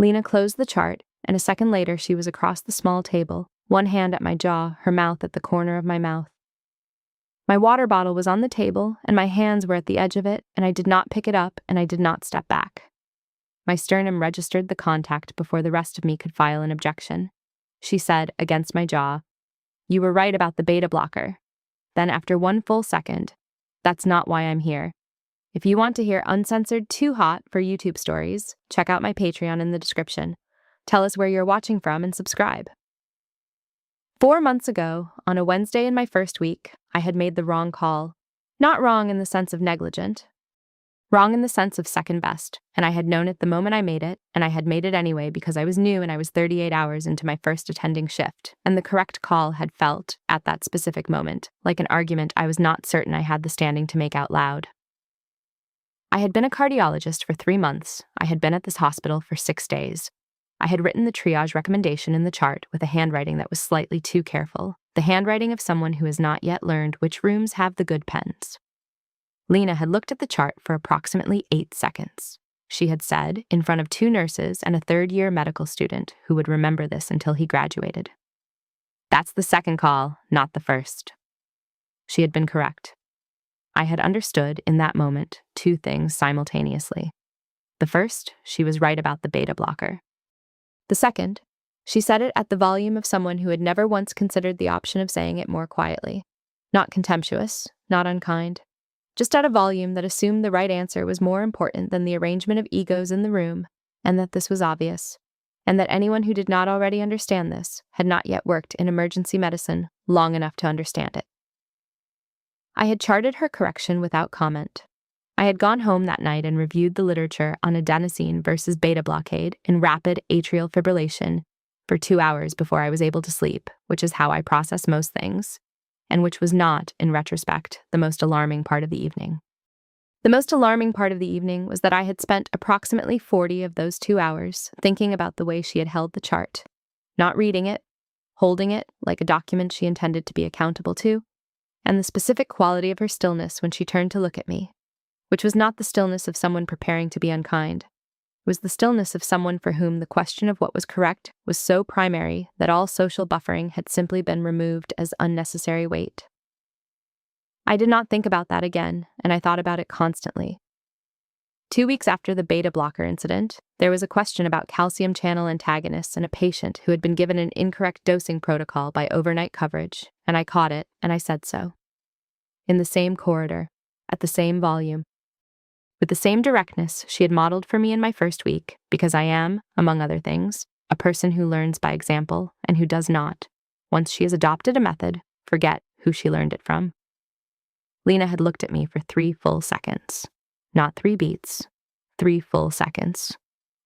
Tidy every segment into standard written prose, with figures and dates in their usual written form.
Lena closed the chart, and a second later she was across the small table, one hand at my jaw, her mouth at the corner of my mouth. My water bottle was on the table, and my hands were at the edge of it, and I did not pick it up, and I did not step back. My sternum registered the contact before the rest of me could file an objection. She said, against my jaw, "You were right about the beta blocker." Then, after one full second, "That's not why I'm here. If you want to hear uncensored too hot for YouTube stories, check out my Patreon in the description. Tell us where you're watching from and subscribe." 4 months ago, on a Wednesday in my first week, I had made the wrong call. Not wrong in the sense of negligent. Wrong in the sense of second best, and I had known it the moment I made it, and I had made it anyway because I was new and I was 38 hours into my first attending shift, and the correct call had felt, at that specific moment, like an argument I was not certain I had the standing to make out loud. I had been a cardiologist for 3 months. I had been at this hospital for 6 days. I had written the triage recommendation in the chart with a handwriting that was slightly too careful, the handwriting of someone who has not yet learned which rooms have the good pens. Lena had looked at the chart for approximately 8 seconds. She had said, in front of 2 nurses and a third-year medical student who would remember this until he graduated, "That's the second call, not the first." She had been correct. I had understood, in that moment, 2 things simultaneously. The first, she was right about the beta blocker. The second, she said it at the volume of someone who had never once considered the option of saying it more quietly. Not contemptuous, not unkind. Just at a volume that assumed the right answer was more important than the arrangement of egos in the room, and that this was obvious, and that anyone who did not already understand this had not yet worked in emergency medicine long enough to understand it. I had charted her correction without comment. I had gone home that night and reviewed the literature on adenosine versus beta blockade in rapid atrial fibrillation for 2 hours before I was able to sleep, which is how I process most things, and which was not, in retrospect, the most alarming part of the evening. The most alarming part of the evening was that I had spent approximately 40 of those 2 hours thinking about the way she had held the chart, not reading it, holding it like a document she intended to be accountable to, and the specific quality of her stillness when she turned to look at me, which was not the stillness of someone preparing to be unkind. It was the stillness of someone for whom the question of what was correct was so primary that all social buffering had simply been removed as unnecessary weight. I did not think about that again, and I thought about it constantly. 2 weeks after the beta blocker incident, there was a question about calcium channel antagonists in a patient who had been given an incorrect dosing protocol by overnight coverage, and I caught it, and I said so. In the same corridor, at the same volume, with the same directness she had modeled for me in my first week, because I am, among other things, a person who learns by example and who does not, once she has adopted a method, forget who she learned it from. Lena had looked at me for 3 full seconds. Not 3 beats, 3 full seconds.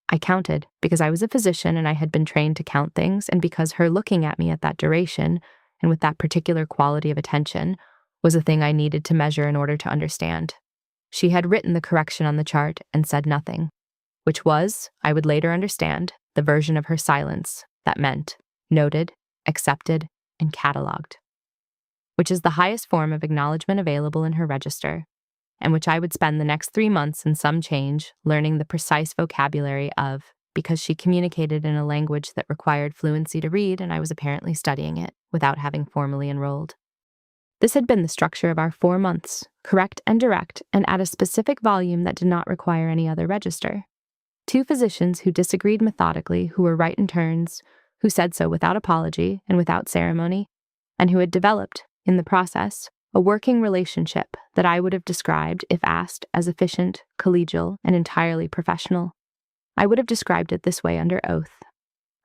I counted because I was a physician and I had been trained to count things, and because her looking at me at that duration and with that particular quality of attention was a thing I needed to measure in order to understand. She had written the correction on the chart and said nothing, which was, I would later understand, the version of her silence that meant noted, accepted, and cataloged, which is the highest form of acknowledgement available in her register, and which I would spend the next 3 months and some change learning the precise vocabulary of, because she communicated in a language that required fluency to read, and I was apparently studying it without having formally enrolled. This had been the structure of our 4 months, correct and direct, and at a specific volume that did not require any other register. 2 physicians who disagreed methodically, who were right in turns, who said so without apology and without ceremony, and who had developed, in the process, a working relationship that I would have described, if asked, as efficient, collegial, and entirely professional. I would have described it this way under oath.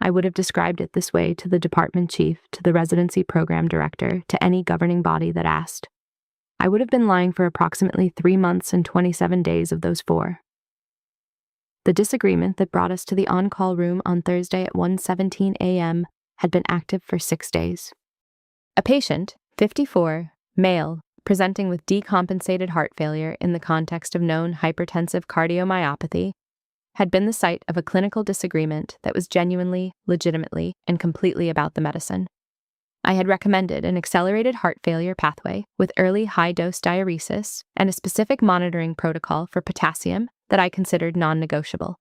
I would have described it this way to the department chief, to the residency program director, to any governing body that asked. I would have been lying for approximately 3 months and 27 days of those 4. The disagreement that brought us to the on-call room on Thursday at 1:17 a.m. had been active for 6 days. A patient, 54, male, presenting with decompensated heart failure in the context of known hypertensive cardiomyopathy, had been the site of a clinical disagreement that was genuinely, legitimately, and completely about the medicine. I had recommended an accelerated heart failure pathway with early high-dose diuresis and a specific monitoring protocol for potassium that I considered non-negotiable.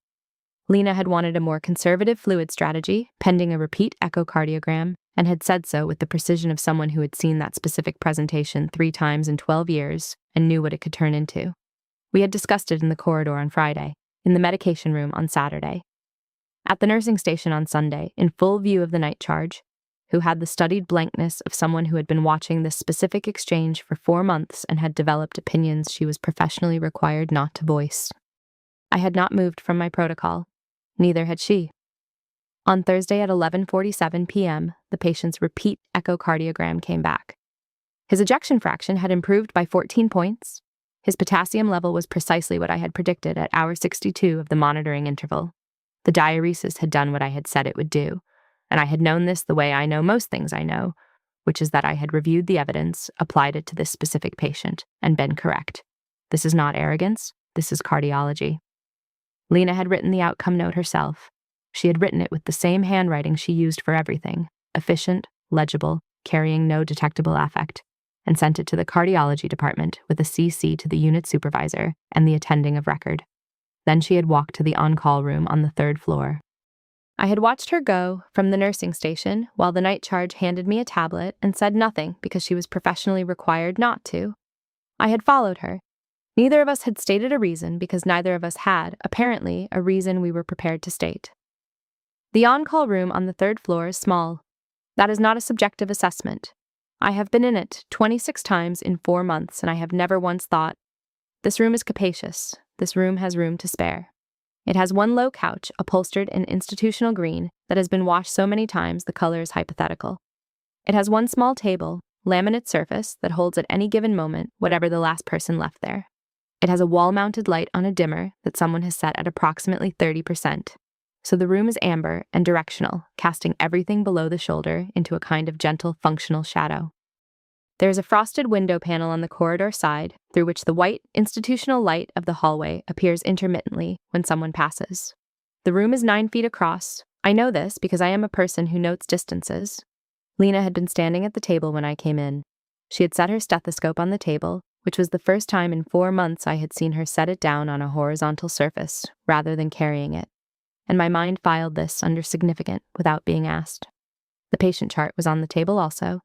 Lena had wanted a more conservative fluid strategy, pending a repeat echocardiogram, and had said so with the precision of someone who had seen that specific presentation 3 times in 12 years and knew what it could turn into. We had discussed it in the corridor on Friday, in the medication room on Saturday, at the nursing station on Sunday, in full view of the night charge, who had the studied blankness of someone who had been watching this specific exchange for 4 months and had developed opinions she was professionally required not to voice. I had not moved from my protocol. Neither had she. On Thursday at 11:47 p.m., the patient's repeat echocardiogram came back. His ejection fraction had improved by 14 points. His potassium level was precisely what I had predicted at hour 62 of the monitoring interval. The diuresis had done what I had said it would do, and I had known this the way I know most things I know, which is that I had reviewed the evidence, applied it to this specific patient, and been correct. This is not arrogance, this is cardiology. Lena had written the outcome note herself. She had written it with the same handwriting she used for everything, efficient, legible, carrying no detectable affect, and sent it to the cardiology department with a CC to the unit supervisor and the attending of record. Then she had walked to the on-call room on the 3rd floor. I had watched her go from the nursing station while the night charge handed me a tablet and said nothing because she was professionally required not to. I had followed her. Neither of us had stated a reason because neither of us had, apparently, a reason we were prepared to state. The on-call room on the 3rd floor is small. That is not a subjective assessment. I have been in it 26 times in 4 months, and I have never once thought, this room is capacious. This room has room to spare. It has one low couch, upholstered in institutional green, that has been washed so many times the color is hypothetical. It has one small table, laminate surface, that holds at any given moment whatever the last person left there. It has a wall-mounted light on a dimmer that someone has set at approximately 30%. So the room is amber and directional, casting everything below the shoulder into a kind of gentle, functional shadow. There is a frosted window panel on the corridor side through which the white, institutional light of the hallway appears intermittently when someone passes. The room is 9 feet across. I know this because I am a person who notes distances. Lena had been standing at the table when I came in. She had set her stethoscope on the table, which was the first time in 4 months I had seen her set it down on a horizontal surface rather than carrying it, and my mind filed this under significant without being asked. The patient chart was on the table also.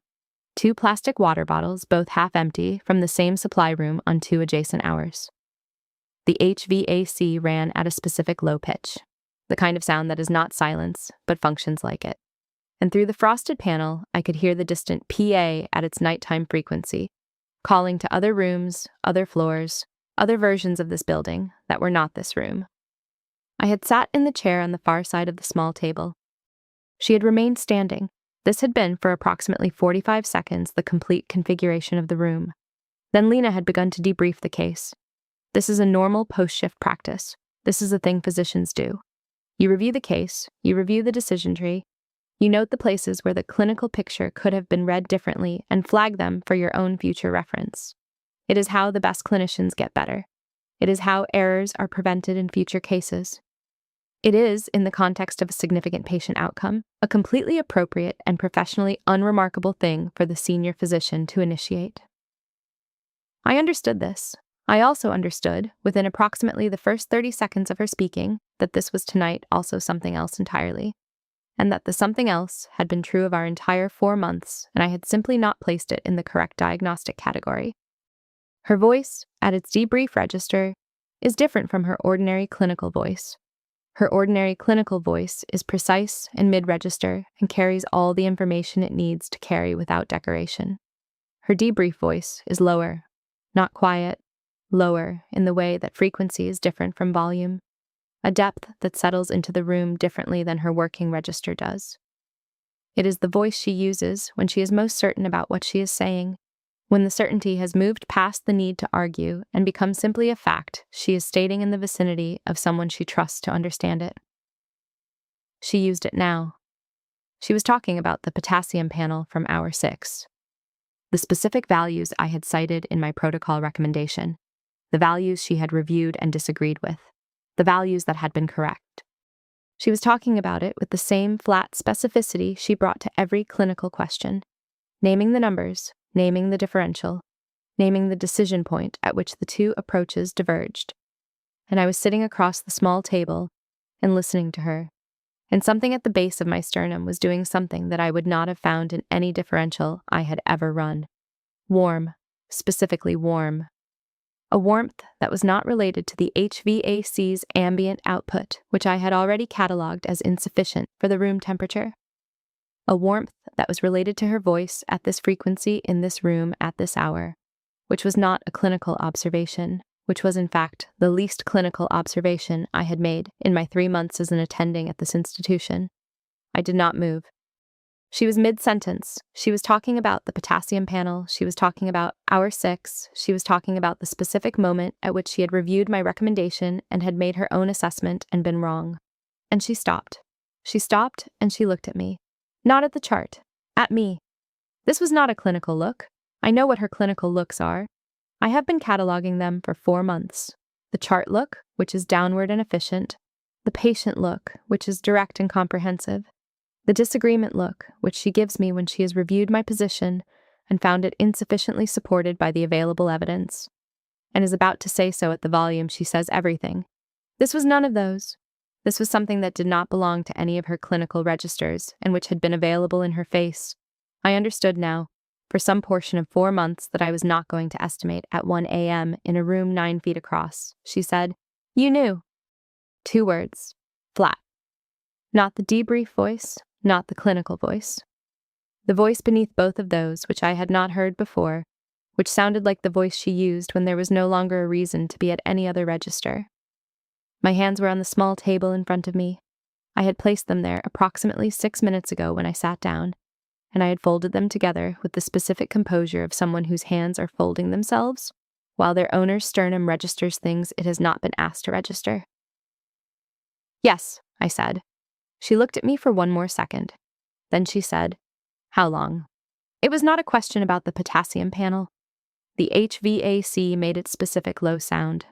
2 plastic water bottles, both half empty, from the same supply room on 2 adjacent hours. The HVAC ran at a specific low pitch, the kind of sound that is not silence, but functions like it. And through the frosted panel, I could hear the distant PA at its nighttime frequency, calling to other rooms, other floors, other versions of this building that were not this room. I had sat in the chair on the far side of the small table. She had remained standing. This had been, for approximately 45 seconds, the complete configuration of the room. Then Lena had begun to debrief the case. This is a normal post-shift practice. This is a thing physicians do. You review the case, you review the decision tree, you note the places where the clinical picture could have been read differently and flag them for your own future reference. It is how the best clinicians get better. It is how errors are prevented in future cases. It is, in the context of a significant patient outcome, a completely appropriate and professionally unremarkable thing for the senior physician to initiate. I understood this. I also understood, within approximately the first 30 seconds of her speaking, that this was tonight also something else entirely, and that the something else had been true of our entire 4 months, and I had simply not placed it in the correct diagnostic category. Her voice, at its debrief register, is different from her ordinary clinical voice. Her ordinary clinical voice is precise and mid-register and carries all the information it needs to carry without decoration. Her debrief voice is lower, not quiet, lower in the way that frequency is different from volume, a depth that settles into the room differently than her working register does. It is the voice she uses when she is most certain about what she is saying, when the certainty has moved past the need to argue and become simply a fact she is stating in the vicinity of someone she trusts to understand it. She used it now. She was talking about the potassium panel from hour 6. The specific values I had cited in my protocol recommendation, the values she had reviewed and disagreed with, the values that had been correct. She was talking about it with the same flat specificity she brought to every clinical question, naming the numbers, naming the differential, naming the decision point at which the 2 approaches diverged. And I was sitting across the small table, and listening to her. And something at the base of my sternum was doing something that I would not have found in any differential I had ever run. Warm, specifically warm. A warmth that was not related to the HVAC's ambient output, which I had already catalogued as insufficient for the room temperature. A warmth that was related to her voice at this frequency in this room at this hour, which was not a clinical observation, which was in fact the least clinical observation I had made in my 3 months as an attending at this institution. I did not move. She was mid-sentence. She was talking about the potassium panel. She was talking about hour 6. She was talking about the specific moment at which she had reviewed my recommendation and had made her own assessment and been wrong. And she stopped. She stopped and she looked at me. Not at the chart. At me. This was not a clinical look. I know what her clinical looks are. I have been cataloging them for 4 months. The chart look, which is downward and efficient. The patient look, which is direct and comprehensive. The disagreement look, which she gives me when she has reviewed my position and found it insufficiently supported by the available evidence, and is about to say so at the volume she says everything. This was none of those. This was something that did not belong to any of her clinical registers and which had been available in her face. I understood now, for some portion of 4 months, that I was not going to estimate at 1 a.m. in a room 9 feet across. She said, "You knew." 2 words. Flat. Not the debrief voice, not the clinical voice. The voice beneath both of those, which I had not heard before, which sounded like the voice she used when there was no longer a reason to be at any other register. My hands were on the small table in front of me. I had placed them there approximately 6 minutes ago when I sat down, and I had folded them together with the specific composure of someone whose hands are folding themselves, while their owner's sternum registers things it has not been asked to register. "Yes," I said. She looked at me for 1 more second. Then she said, "How long?" It was not a question about the potassium panel. The HVAC made its specific low sound.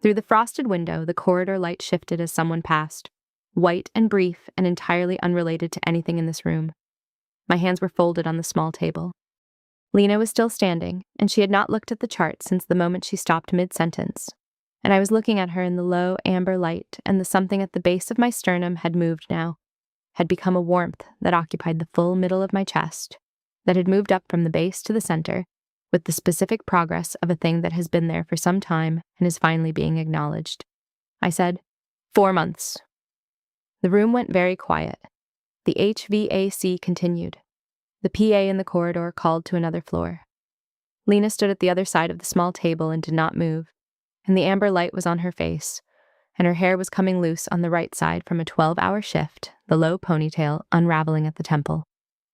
Through the frosted window, the corridor light shifted as someone passed, white and brief and entirely unrelated to anything in this room. My hands were folded on the small table. Lena was still standing, and she had not looked at the chart since the moment she stopped mid-sentence. And I was looking at her in the low amber light, and the something at the base of my sternum had moved now, had become a warmth that occupied the full middle of my chest, that had moved up from the base to the center, with the specific progress of a thing that has been there for some time and is finally being acknowledged. I said, 4 months. The room went very quiet. The HVAC continued. The PA in the corridor called to another floor. Lena stood at the other side of the small table and did not move, and the amber light was on her face, and her hair was coming loose on the right side from a 12-hour shift, the low ponytail unraveling at the temple.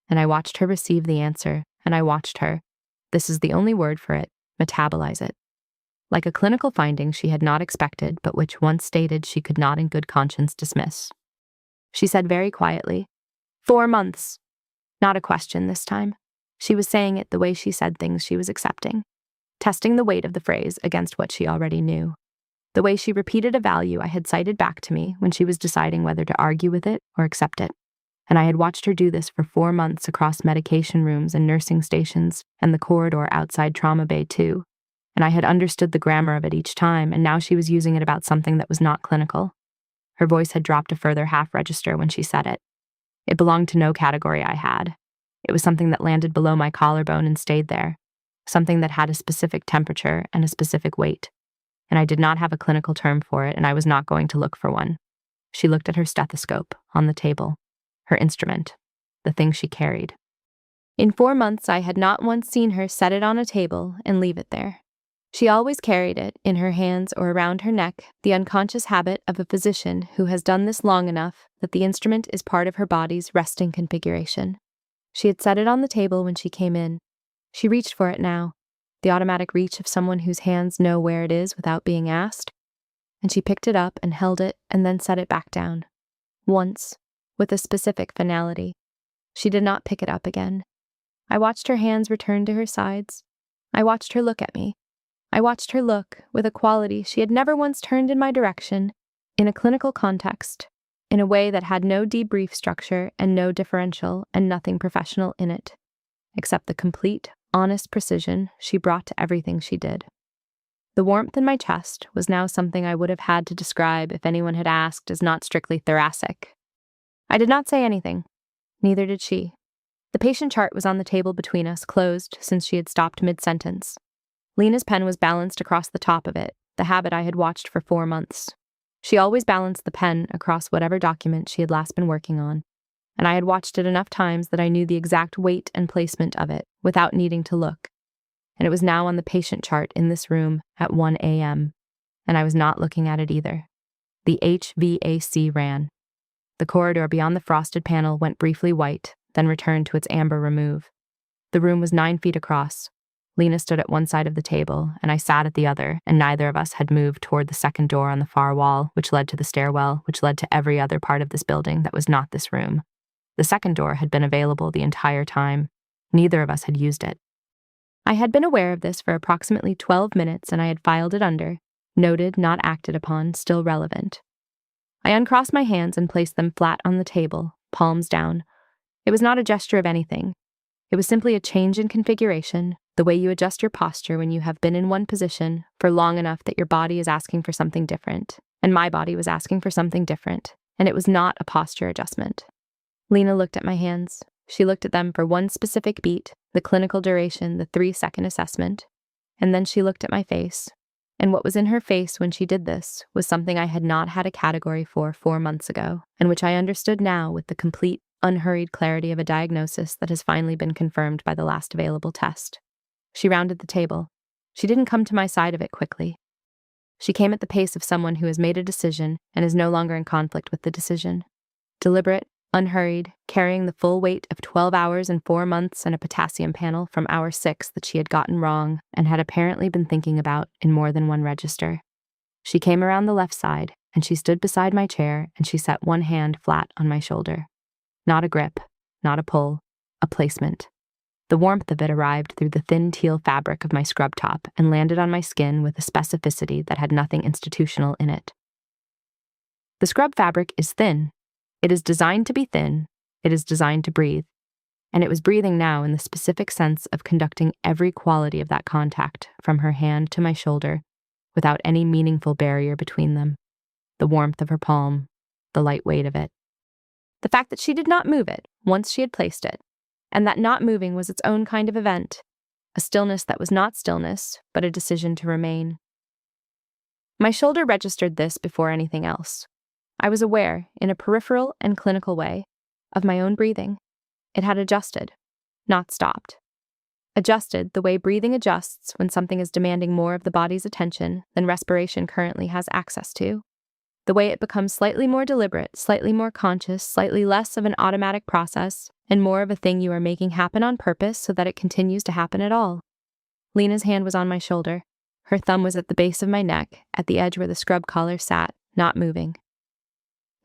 And I watched her receive the answer, and I watched her, this is the only word for it, metabolize it. Like a clinical finding she had not expected, but which once stated she could not in good conscience dismiss. She said very quietly, 4 months. Not a question this time. She was saying it the way she said things she was accepting, testing the weight of the phrase against what she already knew. The way she repeated a value I had cited back to me when she was deciding whether to argue with it or accept it. And I had watched her do this for 4 months across medication rooms and nursing stations and the corridor outside Trauma Bay too. And I had understood the grammar of it each time, and now she was using it about something that was not clinical. Her voice had dropped a further half register when she said it. It belonged to no category I had. It was something that landed below my collarbone and stayed there, something that had a specific temperature and a specific weight. And I did not have a clinical term for it, and I was not going to look for one. She looked at her stethoscope on the table, her instrument, the thing she carried. In 4 months, I had not once seen her set it on a table and leave it there. She always carried it in her hands or around her neck, the unconscious habit of a physician who has done this long enough that the instrument is part of her body's resting configuration. She had set it on the table when she came in. She reached for it now, the automatic reach of someone whose hands know where it is without being asked, and she picked it up and held it and then set it back down. Once, with a specific finality. She did not pick it up again. I watched her hands return to her sides. I watched her look at me. I watched her look with a quality she had never once turned in my direction, in a clinical context, in a way that had no debrief structure and no differential and nothing professional in it, except the complete, honest precision she brought to everything she did. The warmth in my chest was now something I would have had to describe if anyone had asked as not strictly thoracic. I did not say anything. Neither did she. The patient chart was on the table between us, closed since she had stopped mid-sentence. Lena's pen was balanced across the top of it, the habit I had watched for 4 months. She always balanced the pen across whatever document she had last been working on, and I had watched it enough times that I knew the exact weight and placement of it without needing to look. And it was now on the patient chart in this room at 1 a.m., and I was not looking at it either. The HVAC ran. The corridor beyond the frosted panel went briefly white, then returned to its amber remove. The room was 9 feet across. Lena stood at one side of the table, and I sat at the other, and neither of us had moved toward the second door on the far wall, which led to the stairwell, which led to every other part of this building that was not this room. The second door had been available the entire time. Neither of us had used it. I had been aware of this for approximately 12 minutes, and I had filed it under, noted, not acted upon, still relevant. I uncrossed my hands and placed them flat on the table, palms down. It was not a gesture of anything. It was simply a change in configuration, the way you adjust your posture when you have been in one position for long enough that your body is asking for something different, and my body was asking for something different, and it was not a posture adjustment. Lena looked at my hands. She looked at them for one specific beat, the clinical duration, the 3-second assessment, and then she looked at my face. And what was in her face when she did this was something I had not had a category for 4 months ago, and which I understood now with the complete, unhurried clarity of a diagnosis that has finally been confirmed by the last available test. She rounded the table. She didn't come to my side of it quickly. She came at the pace of someone who has made a decision and is no longer in conflict with the decision. Deliberate, unhurried, carrying the full weight of 12 hours and 4 months and a potassium panel from hour 6 that she had gotten wrong and had apparently been thinking about in more than one register. She came around the left side, and she stood beside my chair, and she set one hand flat on my shoulder. Not a grip, not a pull, a placement. The warmth of it arrived through the thin teal fabric of my scrub top and landed on my skin with a specificity that had nothing institutional in it. The scrub fabric is thin. It is designed to be thin. It is designed to breathe. And it was breathing now in the specific sense of conducting every quality of that contact from her hand to my shoulder without any meaningful barrier between them. The warmth of her palm, the light weight of it. The fact that she did not move it once she had placed it, and that not moving was its own kind of event, a stillness that was not stillness, but a decision to remain. My shoulder registered this before anything else. I was aware, in a peripheral and clinical way, of my own breathing. It had adjusted, not stopped. Adjusted the way breathing adjusts when something is demanding more of the body's attention than respiration currently has access to. The way it becomes slightly more deliberate, slightly more conscious, slightly less of an automatic process, and more of a thing you are making happen on purpose so that it continues to happen at all. Lena's hand was on my shoulder. Her thumb was at the base of my neck, at the edge where the scrub collar sat, not moving.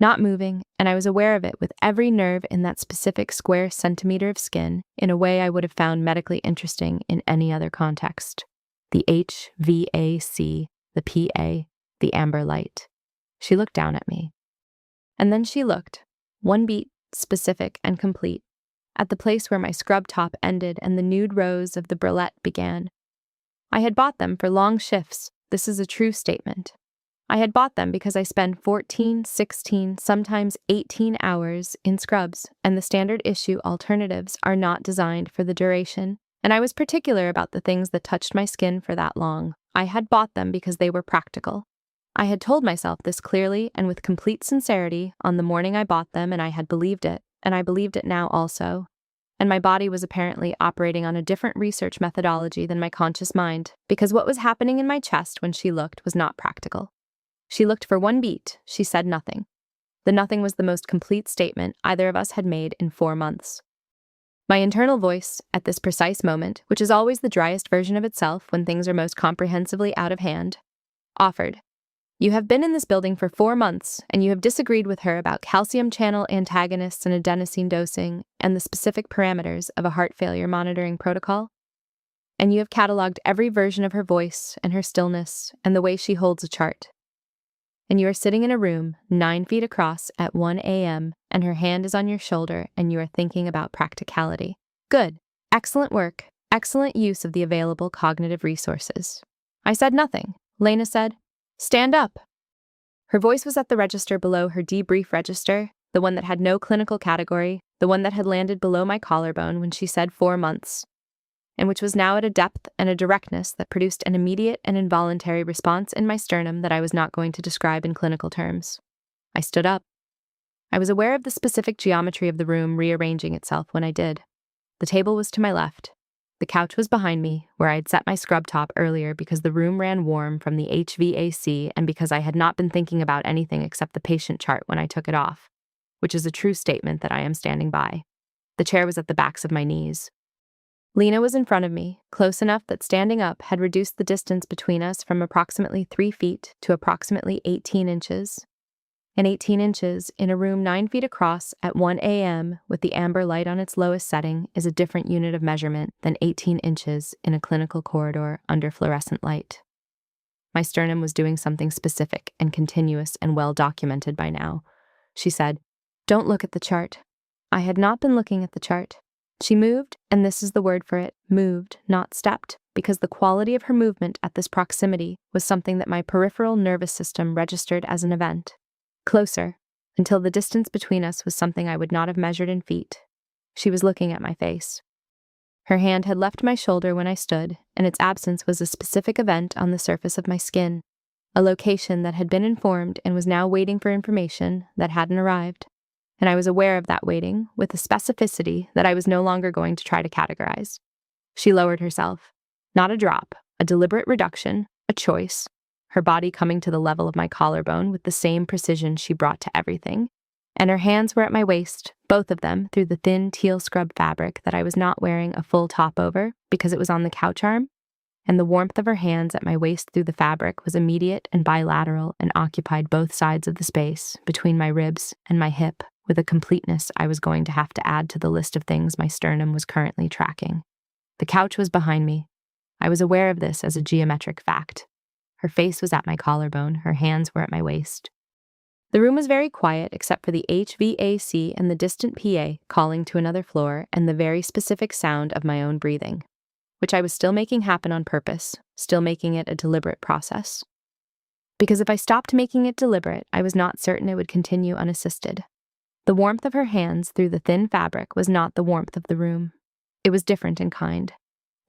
Not moving, and I was aware of it with every nerve in that specific square centimeter of skin in a way I would have found medically interesting in any other context. The HVAC, the PA, the amber light. She looked down at me. And then she looked, one beat, specific and complete, at the place where my scrub top ended and the nude rose of the bralette began. I had bought them for long shifts. This is a true statement. I had bought them because I spend 14, 16, sometimes 18 hours in scrubs, and the standard issue alternatives are not designed for the duration, and I was particular about the things that touched my skin for that long. I had bought them because they were practical. I had told myself this clearly and with complete sincerity on the morning I bought them, and I had believed it, and I believed it now also. And my body was apparently operating on a different research methodology than my conscious mind, because what was happening in my chest when she looked was not practical. She looked for one beat, she said nothing. The nothing was the most complete statement either of us had made in 4 months. My internal voice, at this precise moment, which is always the driest version of itself when things are most comprehensively out of hand, offered, "You have been in this building for 4 months, and you have disagreed with her about calcium channel antagonists and adenosine dosing and the specific parameters of a heart failure monitoring protocol. And you have cataloged every version of her voice and her stillness and the way she holds a chart. And you are sitting in a room 9 feet across at 1 a.m., and her hand is on your shoulder, and you are thinking about practicality. Good. Excellent work. Excellent use of the available cognitive resources. I said nothing. Lena said, "Stand up." Her voice was at the register below her debrief register, the one that had no clinical category, the one that had landed below my collarbone when she said 4 months, and which was now at a depth and a directness that produced an immediate and involuntary response in my sternum that I was not going to describe in clinical terms. I stood up. I was aware of the specific geometry of the room rearranging itself when I did. The table was to my left. The couch was behind me, where I had set my scrub top earlier because the room ran warm from the HVAC and because I had not been thinking about anything except the patient chart when I took it off, which is a true statement that I am standing by. The chair was at the backs of my knees. Lena was in front of me, close enough that standing up had reduced the distance between us from approximately 3 feet to approximately 18 inches. And 18 inches in a room 9 feet across at 1 a.m. with the amber light on its lowest setting is a different unit of measurement than 18 inches in a clinical corridor under fluorescent light. My sternum was doing something specific and continuous and well documented by now. She said, "Don't look at the chart." I had not been looking at the chart. She moved, and this is the word for it, moved, not stepped, because the quality of her movement at this proximity was something that my peripheral nervous system registered as an event. Closer, until the distance between us was something I would not have measured in feet. She was looking at my face. Her hand had left my shoulder when I stood, and its absence was a specific event on the surface of my skin, a location that had been informed and was now waiting for information that hadn't arrived. And I was aware of that waiting with a specificity that I was no longer going to try to categorize. She lowered herself. Not a drop, a deliberate reduction, a choice, her body coming to the level of my collarbone with the same precision she brought to everything, and her hands were at my waist, both of them through the thin teal scrub fabric that I was not wearing a full top over because it was on the couch arm, and the warmth of her hands at my waist through the fabric was immediate and bilateral and occupied both sides of the space between my ribs and my hip with a completeness I was going to have to add to the list of things my sternum was currently tracking. The couch was behind me. I was aware of this as a geometric fact. Her face was at my collarbone, her hands were at my waist. The room was very quiet except for the HVAC and the distant PA calling to another floor and the very specific sound of my own breathing, which I was still making happen on purpose, still making it a deliberate process. Because if I stopped making it deliberate, I was not certain it would continue unassisted. The warmth of her hands through the thin fabric was not the warmth of the room. It was different in kind.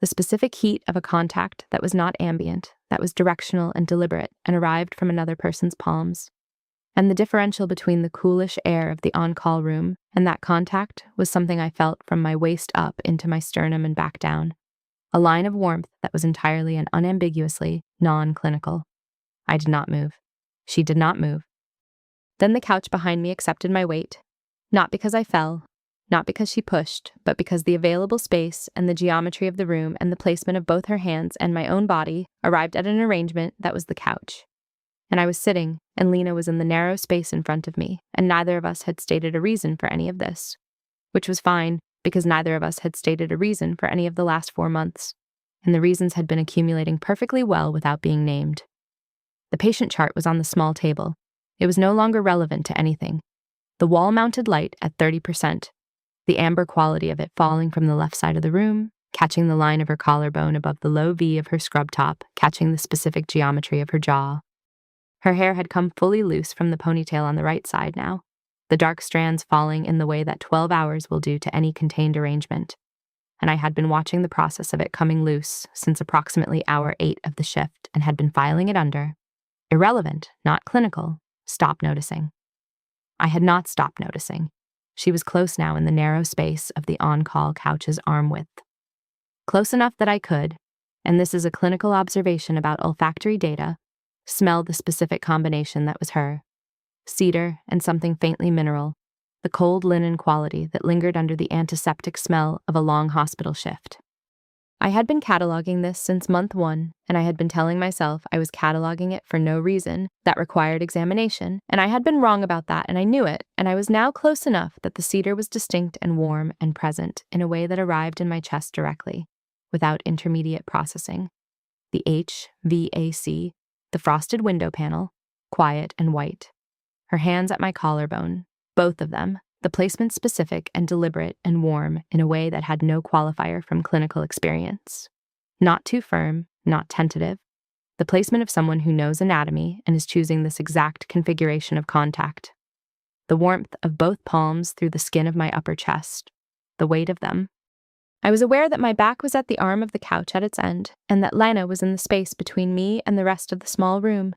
The specific heat of a contact that was not ambient, that was directional and deliberate and arrived from another person's palms. And the differential between the coolish air of the on-call room and that contact was something I felt from my waist up into my sternum and back down. A line of warmth that was entirely and unambiguously non-clinical. I did not move. She did not move. Then the couch behind me accepted my weight, not because I fell, not because she pushed, but because the available space and the geometry of the room and the placement of both her hands and my own body arrived at an arrangement that was the couch. And I was sitting, and Lena was in the narrow space in front of me, and neither of us had stated a reason for any of this. Which was fine, because neither of us had stated a reason for any of the last 4 months, and the reasons had been accumulating perfectly well without being named. The patient chart was on the small table. It was no longer relevant to anything. The wall-mounted light at 30%, the amber quality of it falling from the left side of the room, catching the line of her collarbone above the low V of her scrub top, catching the specific geometry of her jaw. Her hair had come fully loose from the ponytail on the right side now, the dark strands falling in the way that 12 hours will do to any contained arrangement. And I had been watching the process of it coming loose since approximately hour 8 of the shift and had been filing it under. Irrelevant, not clinical. Stop noticing. I had not stopped noticing. She was close now in the narrow space of the on-call couch's arm width. Close enough that I could, and this is a clinical observation about olfactory data, smell the specific combination that was her. Cedar and something faintly mineral, the cold linen quality that lingered under the antiseptic smell of a long hospital shift. I had been cataloging this since month 1, and I had been telling myself I was cataloging it for no reason that required examination, and I had been wrong about that, and I knew it, and I was now close enough that the cedar was distinct and warm and present in a way that arrived in my chest directly, without intermediate processing. The HVAC, the frosted window panel, quiet and white. Her hands at my collarbone, both of them, the placement specific and deliberate and warm in a way that had no qualifier from clinical experience. Not too firm, not tentative. the placement of someone who knows anatomy and is choosing this exact configuration of contact. The warmth of both palms through the skin of my upper chest, the weight of them. I was aware that my back was at the arm of the couch at its end, and that Lena was in the space between me and the rest of the small room,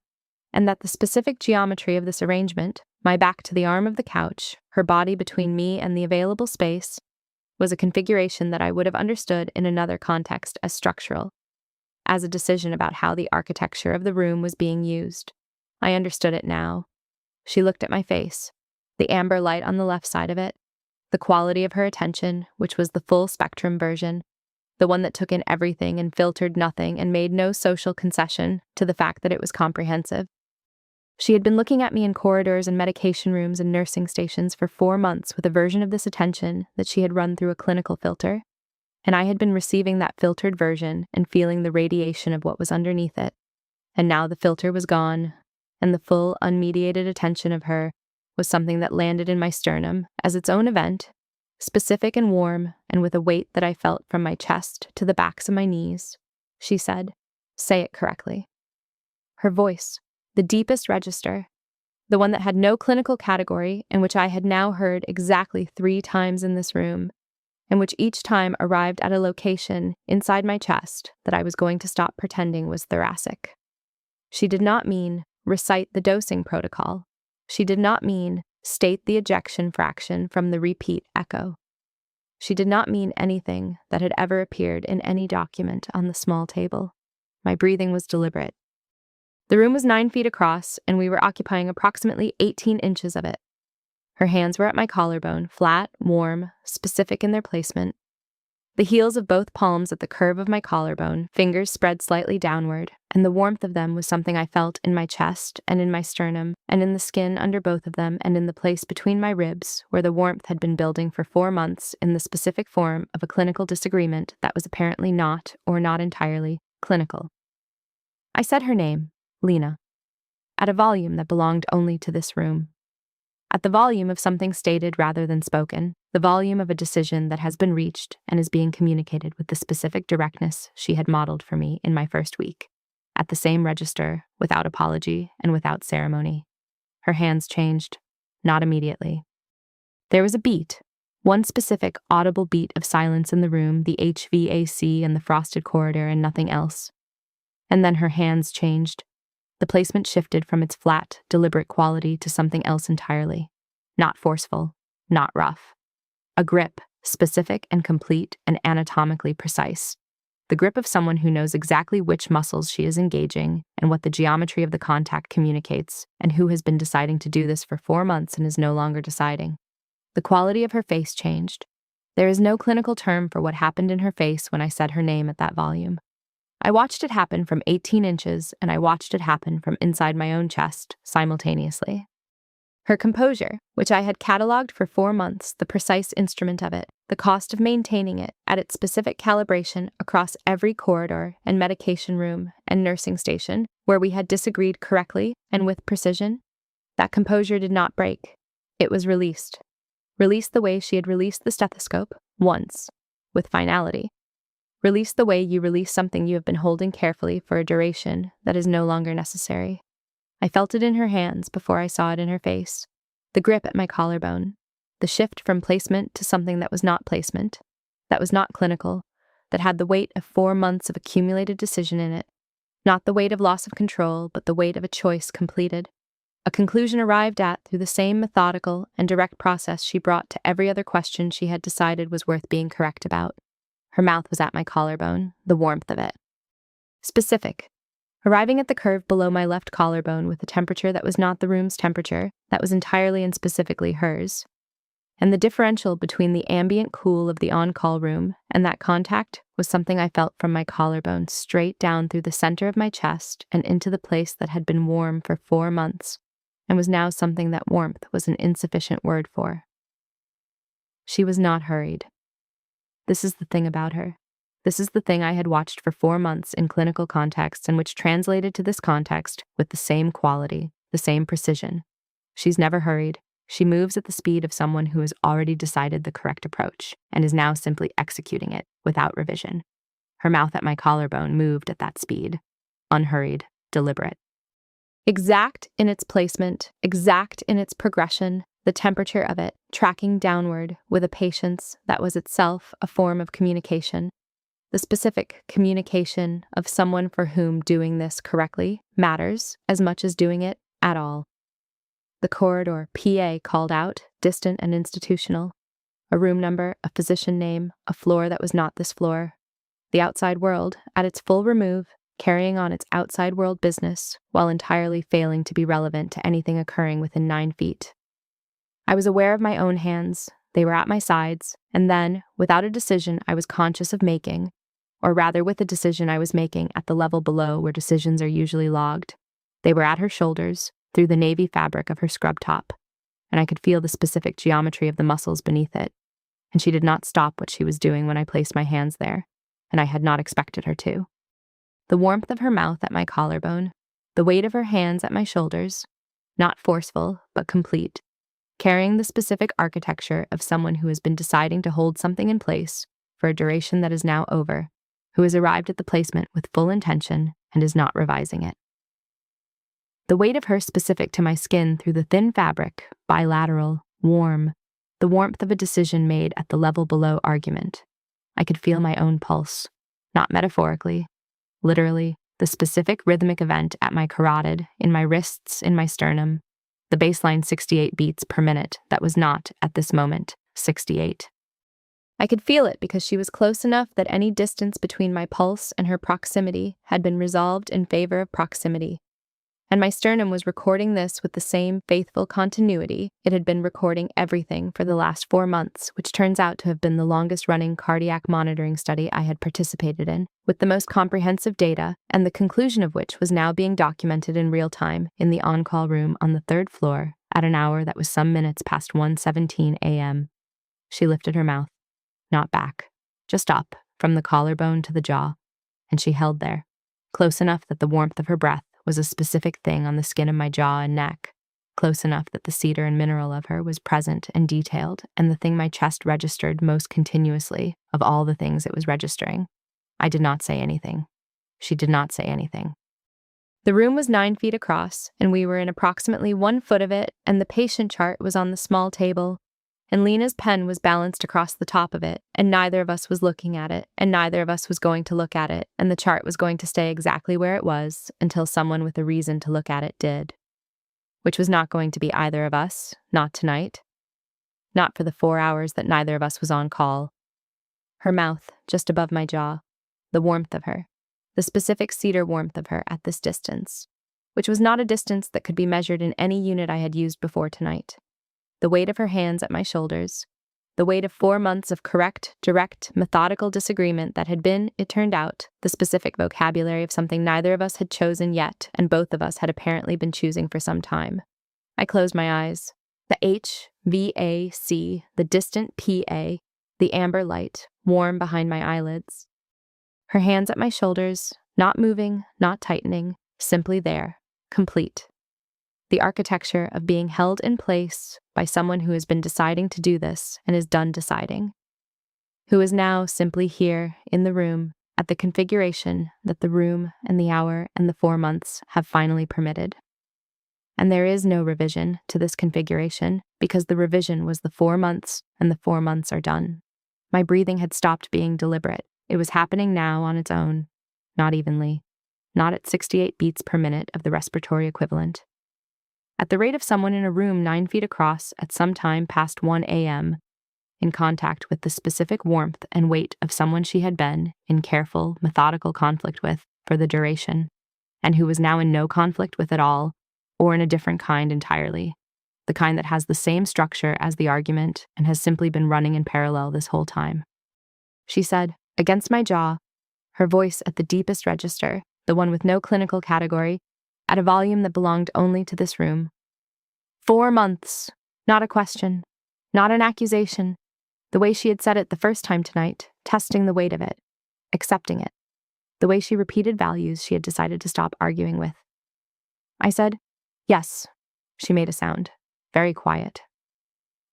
and that the specific geometry of this arrangement, my back to the arm of the couch, her body between me and the available space, was a configuration that I would have understood in another context as structural, as a decision about how the architecture of the room was being used. I understood it now. She looked at my face, the amber light on the left side of it, the quality of her attention, which was the full spectrum version, the one that took in everything and filtered nothing and made no social concession to the fact that it was comprehensive. She had been looking at me in corridors and medication rooms and nursing stations for 4 months with a version of this attention that she had run through a clinical filter, and I had been receiving that filtered version and feeling the radiation of what was underneath it. And now the filter was gone, and the full, unmediated attention of her was something that landed in my sternum as its own event, specific and warm, and with a weight that I felt from my chest to the backs of my knees. She said, "Say it correctly." Her voice, the deepest register, the one that had no clinical category and which I had now heard exactly 3 times in this room, and which each time arrived at a location inside my chest that I was going to stop pretending was thoracic. She did not mean recite the dosing protocol. She did not mean state the ejection fraction from the repeat echo. She did not mean anything that had ever appeared in any document on the small table. My breathing was deliberate. The room was 9 feet across, and we were occupying approximately 18 inches of it. Her hands were at my collarbone, flat, warm, specific in their placement. The heels of both palms at the curve of my collarbone, fingers spread slightly downward, and the warmth of them was something I felt in my chest and in my sternum, and in the skin under both of them, and in the place between my ribs, where the warmth had been building for 4 months in the specific form of a clinical disagreement that was apparently not, or not entirely, clinical. I said her name, Lena, at a volume that belonged only to this room. At the volume of something stated rather than spoken, the volume of a decision that has been reached and is being communicated with the specific directness she had modeled for me in my first week. At the same register, without apology and without ceremony. Her hands changed, not immediately. There was a beat, one specific audible beat of silence in the room, the HVAC and the frosted corridor and nothing else. And then her hands changed. The placement shifted from its flat, deliberate quality to something else entirely. Not forceful, not rough. A grip, specific and complete and anatomically precise. The grip of someone who knows exactly which muscles she is engaging and what the geometry of the contact communicates, and who has been deciding to do this for 4 months and is no longer deciding. The quality of her face changed. There is no clinical term for what happened in her face when I said her name at that volume. I watched it happen from 18 inches, and I watched it happen from inside my own chest, simultaneously. Her composure, which I had catalogued for 4 months, the precise instrument of it, the cost of maintaining it at its specific calibration across every corridor and medication room and nursing station where we had disagreed correctly and with precision, that composure did not break. It was released. Released the way she had released the stethoscope, once, with finality. Release the way you release something you have been holding carefully for a duration that is no longer necessary. I felt it in her hands before I saw it in her face. The grip at my collarbone. The shift from placement to something that was not placement, that was not clinical, that had the weight of 4 months of accumulated decision in it. Not the weight of loss of control, but the weight of a choice completed. A conclusion arrived at through the same methodical and direct process she brought to every other question she had decided was worth being correct about. Her mouth was at my collarbone, the warmth of it. Specific. Arriving at the curve below my left collarbone with a temperature that was not the room's temperature, that was entirely and specifically hers. And the differential between the ambient cool of the on-call room and that contact was something I felt from my collarbone straight down through the center of my chest and into the place that had been warm for 4 months, and was now something that warmth was an insufficient word for. She was not hurried. This is the thing about her. This is the thing I had watched for 4 months in clinical contexts and which translated to this context with the same quality, the same precision. She's never hurried. She moves at the speed of someone who has already decided the correct approach and is now simply executing it without revision. Her mouth at my collarbone moved at that speed, unhurried, deliberate. Exact in its placement, exact in its progression, the temperature of it, tracking downward with a patience that was itself a form of communication. The specific communication of someone for whom doing this correctly matters as much as doing it at all. The corridor PA called out, distant and institutional. A room number, a physician name, a floor that was not this floor. The outside world, at its full remove, carrying on its outside world business while entirely failing to be relevant to anything occurring within 9 feet. I was aware of my own hands. They were at my sides, and then, without a decision I was conscious of making, or rather with a decision I was making at the level below where decisions are usually logged, they were at her shoulders, through the navy fabric of her scrub top, and I could feel the specific geometry of the muscles beneath it, and she did not stop what she was doing when I placed my hands there, and I had not expected her to. The warmth of her mouth at my collarbone, the weight of her hands at my shoulders, not forceful, but complete, carrying the specific architecture of someone who has been deciding to hold something in place for a duration that is now over, who has arrived at the placement with full intention and is not revising it. The weight of her specific to my skin through the thin fabric, bilateral, warm, the warmth of a decision made at the level below argument. I could feel my own pulse, not metaphorically, literally, the specific rhythmic event at my carotid, in my wrists, in my sternum, the baseline 68 beats per minute that was not, at this moment, 68. I could feel it because she was close enough that any distance between my pulse and her proximity had been resolved in favor of proximity. And my sternum was recording this with the same faithful continuity it had been recording everything for the last 4 months, which turns out to have been the longest-running cardiac monitoring study I had participated in, with the most comprehensive data, and the conclusion of which was now being documented in real time in the on-call room on the 3rd floor at an hour that was some minutes past 1:17 a.m. She lifted her mouth, not back, just up, from the collarbone to the jaw, and she held there, close enough that the warmth of her breath was a specific thing on the skin of my jaw and neck, close enough that the cedar and mineral of her was present and detailed, and the thing my chest registered most continuously of all the things it was registering. I did not say anything. She did not say anything. The room was 9 feet across, and we were in approximately 1 foot of it, and the patient chart was on the small table, and Lena's pen was balanced across the top of it, and neither of us was looking at it, and neither of us was going to look at it, and the chart was going to stay exactly where it was until someone with a reason to look at it did. Which was not going to be either of us, not tonight. Not for the 4 hours that neither of us was on call. Her mouth, just above my jaw, the warmth of her, the specific cedar warmth of her at this distance, which was not a distance that could be measured in any unit I had used before tonight. The weight of her hands at my shoulders, the weight of 4 months of correct, direct, methodical disagreement that had been, it turned out, the specific vocabulary of something neither of us had chosen yet, and both of us had apparently been choosing for some time. I closed my eyes. The HVAC, the distant PA, the amber light, warm behind my eyelids. Her hands at my shoulders, not moving, not tightening, simply there, complete. The architecture of being held in place by someone who has been deciding to do this and is done deciding, who is now simply here in the room at the configuration that the room and the hour and the 4 months have finally permitted. And there is no revision to this configuration because the revision was the 4 months and the 4 months are done. My breathing had stopped being deliberate. It was happening now on its own, not evenly, not at 68 beats per minute of the respiratory equivalent. At the rate of someone in a room 9 feet across at some time past 1 a.m., in contact with the specific warmth and weight of someone she had been in careful, methodical conflict with for the duration, and who was now in no conflict with at all, or in a different kind entirely, the kind that has the same structure as the argument and has simply been running in parallel this whole time. She said, against my jaw, her voice at the deepest register, the one with no clinical category, at a volume that belonged only to this room. 4 months, not a question, not an accusation, the way she had said it the first time tonight, testing the weight of it, accepting it, the way she repeated values she had decided to stop arguing with. I said, yes, she made a sound, very quiet.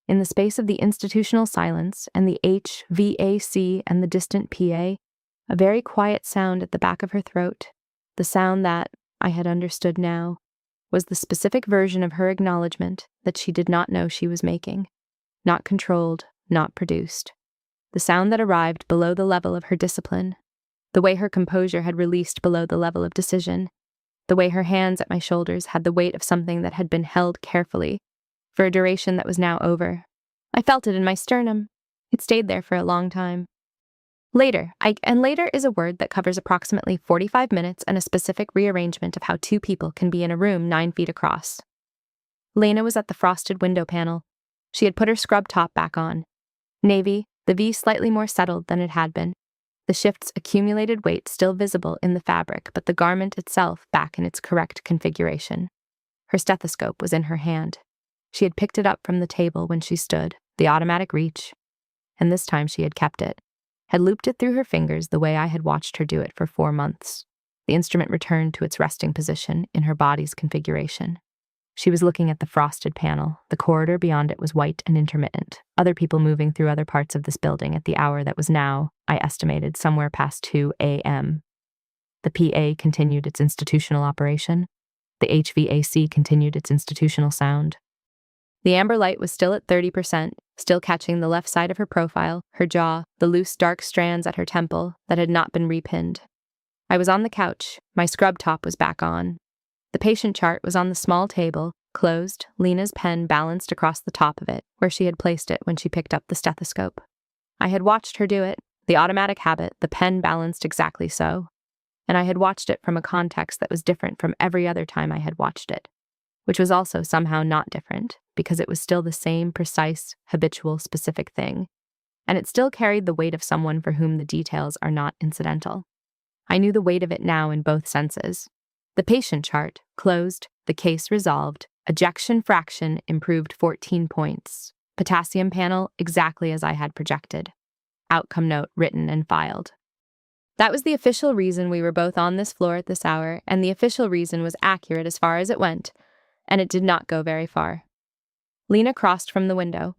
In the space of the institutional silence and the HVAC and the distant PA, a very quiet sound at the back of her throat, the sound that, I had understood now, was the specific version of her acknowledgement that she did not know she was making. Not controlled, not produced. The sound that arrived below the level of her discipline. The way her composure had released below the level of decision. The way her hands at my shoulders had the weight of something that had been held carefully, for a duration that was now over. I felt it in my sternum. It stayed there for a long time. Later is a word that covers approximately 45 minutes and a specific rearrangement of how two people can be in a room 9 feet across. Lena was at the frosted window panel. She had put her scrub top back on. Navy, the V slightly more settled than it had been. The shift's accumulated weight still visible in the fabric, but the garment itself back in its correct configuration. Her stethoscope was in her hand. She had picked it up from the table when she stood, the automatic reach, and this time she had kept it. Had looped it through her fingers the way I had watched her do it for 4 months. The instrument returned to its resting position in her body's configuration. She was looking at the frosted panel. The corridor beyond it was white and intermittent, other people moving through other parts of this building at the hour that was now, I estimated, somewhere past 2 a.m. The PA continued its institutional operation. The HVAC continued its institutional sound. The amber light was still at 30%, still catching the left side of her profile, her jaw, the loose dark strands at her temple that had not been repinned. I was on the couch. My scrub top was back on. The patient chart was on the small table, closed, Lena's pen balanced across the top of it, where she had placed it when she picked up the stethoscope. I had watched her do it, the automatic habit, the pen balanced exactly so. And I had watched it from a context that was different from every other time I had watched it, which was also somehow not different, because it was still the same precise, habitual, specific thing, and it still carried the weight of someone for whom the details are not incidental. I knew the weight of it now in both senses. The patient chart, closed, the case resolved, ejection fraction improved 14 points, potassium panel exactly as I had projected, outcome note written and filed. That was the official reason we were both on this floor at this hour, and the official reason was accurate as far as it went, and it did not go very far. Lena crossed from the window.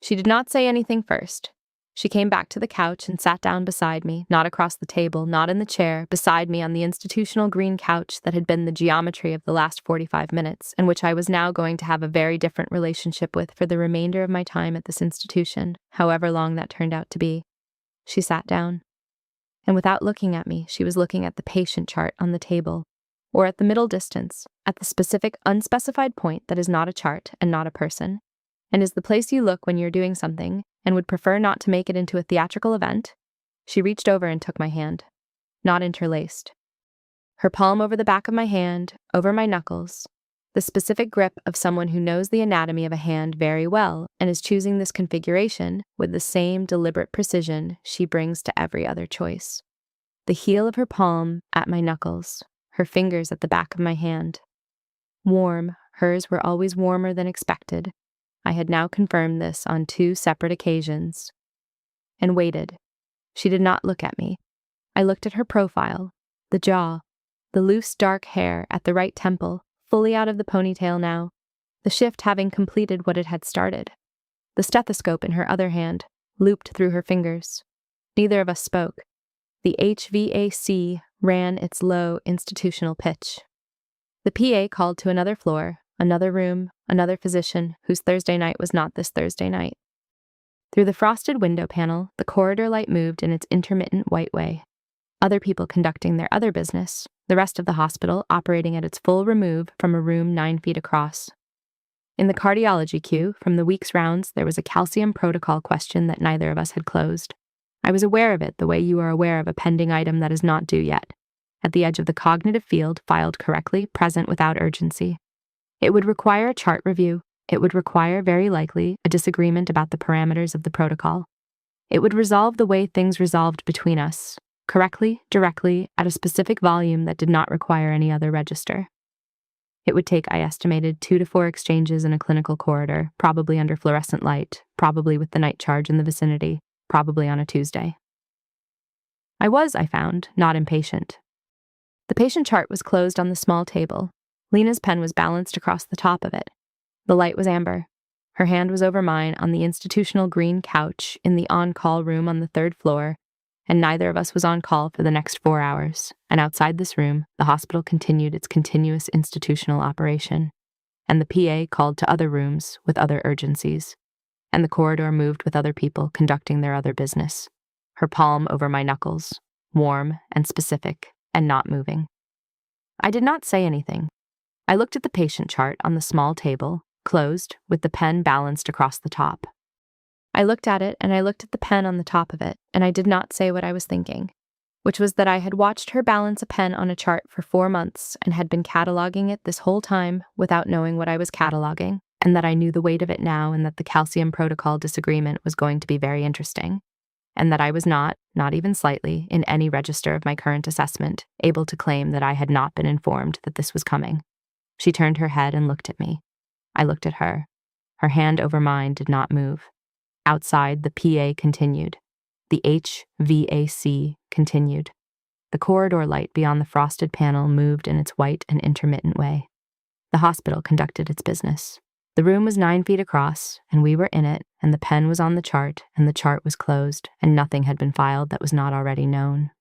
She did not say anything first. She came back to the couch and sat down beside me, not across the table, not in the chair, beside me on the institutional green couch that had been the geometry of the last 45 minutes, and which I was now going to have a very different relationship with for the remainder of my time at this institution, however long that turned out to be. She sat down. And without looking at me, she was looking at the patient chart on the table, or at the middle distance, at the specific unspecified point that is not a chart and not a person, and is the place you look when you're doing something and would prefer not to make it into a theatrical event. She reached over and took my hand, not interlaced. Her palm over the back of my hand, over my knuckles, the specific grip of someone who knows the anatomy of a hand very well and is choosing this configuration with the same deliberate precision she brings to every other choice. The heel of her palm at my knuckles, her fingers at the back of my hand. Warm, hers were always warmer than expected. I had now confirmed this on 2 separate occasions. And waited. She did not look at me. I looked at her profile, the jaw, the loose dark hair at the right temple, fully out of the ponytail now, the shift having completed what it had started. The stethoscope in her other hand, looped through her fingers. Neither of us spoke. The HVAC ran its low institutional pitch. The PA called to another floor, another room, another physician whose Thursday night was not this Thursday night. Through the frosted window panel, the corridor light moved in its intermittent white way. Other people conducting their other business, the rest of the hospital operating at its full remove from a room 9 feet across. In the cardiology queue, from the week's rounds, there was a calcium protocol question that neither of us had closed. I was aware of it the way you are aware of a pending item that is not due yet, at the edge of the cognitive field, filed correctly, present without urgency. It would require a chart review. It would require, very likely, a disagreement about the parameters of the protocol. It would resolve the way things resolved between us, correctly, directly, at a specific volume that did not require any other register. It would take, I estimated, 2 to 4 exchanges in a clinical corridor, probably under fluorescent light, probably with the night charge in the vicinity, probably on a Tuesday. I was, I found, not impatient. The patient chart was closed on the small table. Lena's pen was balanced across the top of it. The light was amber. Her hand was over mine on the institutional green couch in the on-call room on the 3rd floor, and neither of us was on call for the next 4 hours, and outside this room, the hospital continued its continuous institutional operation, and the PA called to other rooms with other urgencies, and the corridor moved with other people conducting their other business, her palm over my knuckles, warm and specific and not moving. I did not say anything. I looked at the patient chart on the small table, closed, with the pen balanced across the top. I looked at it, and I looked at the pen on the top of it, and I did not say what I was thinking, which was that I had watched her balance a pen on a chart for 4 months and had been cataloging it this whole time without knowing what I was cataloging, and that I knew the weight of it now, and that the calcium protocol disagreement was going to be very interesting, and that I was not even slightly, in any register of my current assessment, able to claim that I had not been informed that this was coming. She turned her head and looked at me. I looked at her. Her hand over mine did not move. Outside, the PA continued. The HVAC continued. The corridor light beyond the frosted panel moved in its white and intermittent way. The hospital conducted its business. The room was 9 feet across, and we were in it, and the pen was on the chart, and the chart was closed, and nothing had been filed that was not already known.